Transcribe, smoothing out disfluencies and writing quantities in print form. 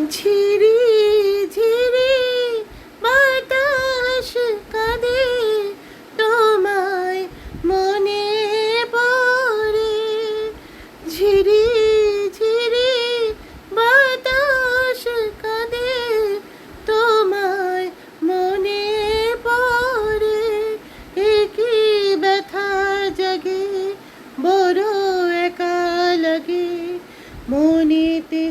ঝিরি ঝিরি বাতাস কাঁদে, তোমায় মনে পড়ে। ঝিরি ঝিরি বাতাস কাঁদে, তোমায় মনে পড়ে। একই ব্যথা জাগে, বড় একা লাগে, মনেতে